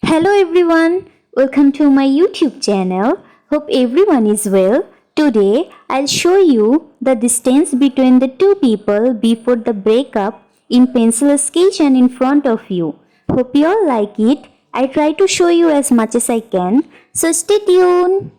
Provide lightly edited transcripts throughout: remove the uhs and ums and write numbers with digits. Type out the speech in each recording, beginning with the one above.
Hello everyone, welcome to my YouTube channel. Hope everyone is well. Today I'll show you the distance between the two people before the breakup in pencil sketch and in front of you. Hope you all like it. I try to show you as much as I can. So stay tuned.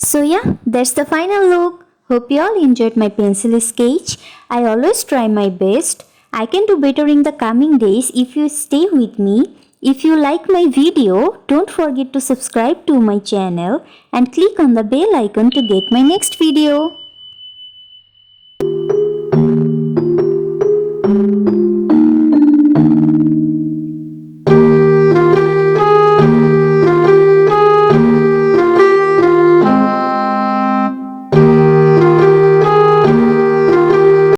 So yeah, that's the final look. Hope you all enjoyed my pencil sketch. I always try my best. I can do better in the coming days if you stay with me. If you like my video, don't forget to subscribe to my channel and click on the bell icon to get my next video.